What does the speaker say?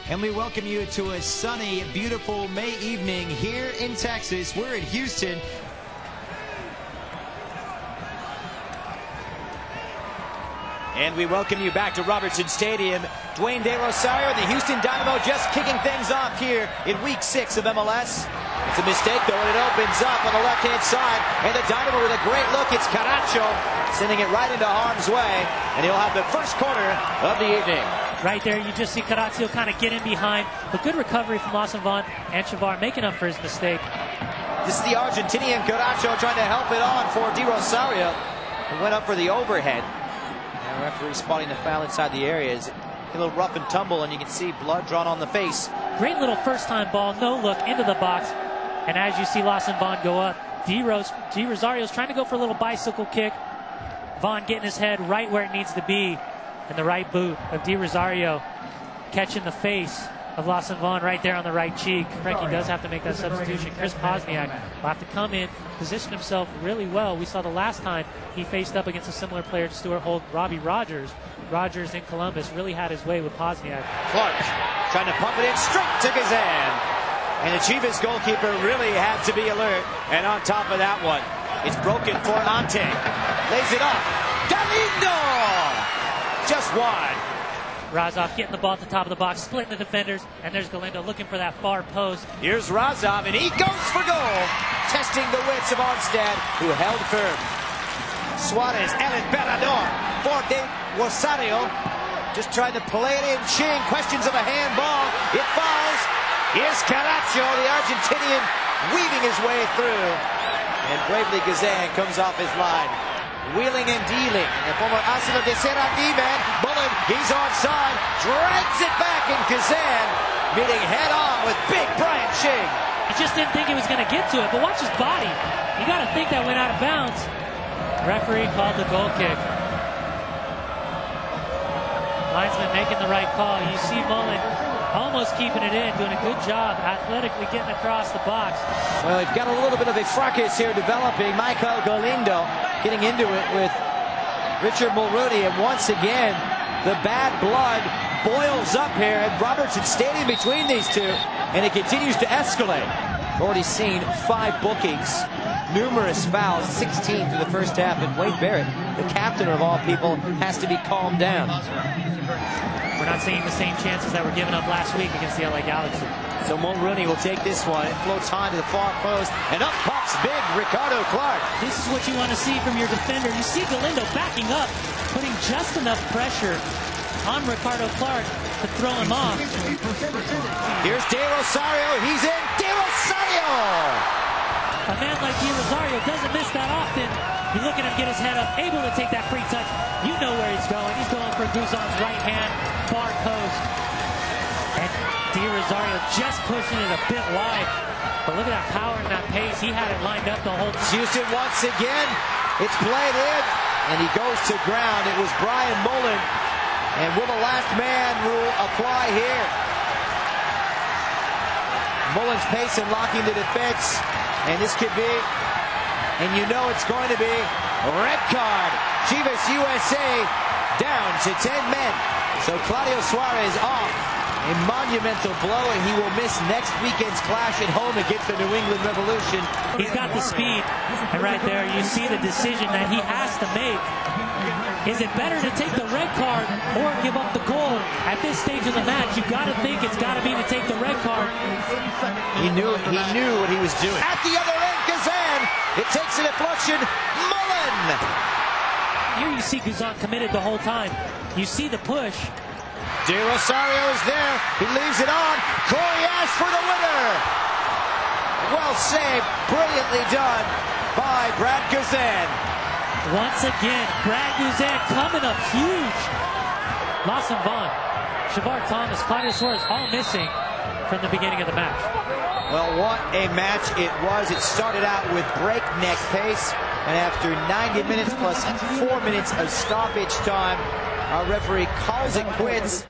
And we welcome you to a sunny, beautiful May evening here in Texas. We're in Houston. And we welcome you back to Robertson Stadium. Dwayne De Rosario and the Houston Dynamo just kicking things off here in Week 6 of MLS. It's a mistake, though, and it opens up on the left-hand side. And the Dynamo with a great look. It's Caracho sending it right into harm's way. And he'll have the first corner of the evening. Right there, you just see Caracio kind of get in behind. But good recovery from Lawson Vaughn and Chivas making up for his mistake. This is the Argentinian Caracho trying to help it on for De Rosario, who went up for the overhead. And the referee spotting the foul inside the area. It's a little rough and tumble, and you can see blood drawn on the face. Great little first-time ball, no look into the box. And as you see Lawson Vaughn go up, De Rosario's trying to go for a little bicycle kick. Vaughn getting his head right where it needs to be. And the right boot of De Rosario catching the face of Lawson Vaughn right there on the right cheek. Frankie does have to make that substitution. Chris Pozniak will have to come in, position himself really well. We saw the last time he faced up against a similar player to Stuart Holt, Robbie Rogers. Rogers in Columbus really had his way with Pozniak. Clark trying to pump it in straight to Kazan. And the Chivas goalkeeper really had to be alert. And on top of that one, it's broken for Ante. Lays it off. Galindo! Just wide. Razov getting the ball at the top of the box, splitting the defenders, and there's Galindo looking for that far post. Here's Razov, and he goes for goal, testing the wits of Arnstad, who held firm. Suarez, El Emperador, for De Rosario, just trying to play it in. Ching, questions of a handball. It falls. Here's Caracho, the Argentinian, weaving his way through. And bravely Gazan comes off his line. Wheeling and dealing. The former Arsenal de Serrandi man, Bullen, he's onside, drags it back, and Kazan meeting head on with big Brian Ching. He just didn't think he was going to get to it, but watch his body. You got to think that went out of bounds. Referee called the goal kick. Linesman making the right call. You see Mullen almost keeping it in, doing a good job athletically getting across the box. Well, they've got a little bit of a fracas here developing. Michael Galindo getting into it with Richard Mulrooney, and once again the bad blood boils up here at Robertson Stadium between these two, and it continues to escalate. Already seen 5 bookings, numerous fouls, 16 through the first half, and Wade Barrett, the captain of all people, has to be calmed down. We're not seeing the same chances that were given up last week against the LA Galaxy. So Mulrooney will take this one. It floats high to the far post, and up pops big Ricardo Clark. This is what you want to see from your defender. You see Galindo backing up, putting just enough pressure on Ricardo Clark to throw him off. Here's De Rosario. He's in. De Rosario! A man like De Rosario doesn't miss that often. You look at him get his head up, able to take that free touch. You know where he's going. He's going for Guzan's right hand, far post. And De Rosario just pushing it a bit wide. But look at that power and that pace. He had it lined up the whole time. Houston once again. It's played in, and he goes to ground. It was Brian Mullen. And will the last man rule apply here? Mullen's pace and locking the defense. And this could be, and you know it's going to be, a red card. Chivas USA down to 10 men. So Claudio Suarez off. A monumental blow, and he will miss next weekend's clash at home against the New England Revolution. He's got the speed, and right there you see the decision that he has to make. Is it better to take the red card or give up the goal at this stage of the match? You've got to think it's got to be to take the red card. He knew what he was doing. At the other end, Kazan. It takes a deflection. Mullen. Here you see Guzan committed the whole time. You see the push. De Rosario is there. He leaves it on. Corey Ash for the winner. Well saved. Brilliantly done by Brad Guzan. Once again, Brad Guzan coming up huge. Lawson Vaughn, Shavar Thomas, Claudio Suarez all missing from the beginning of the match. Well, what a match it was. It started out with breakneck pace, and after 90 minutes plus 4 minutes of stoppage time, our referee calls it quits.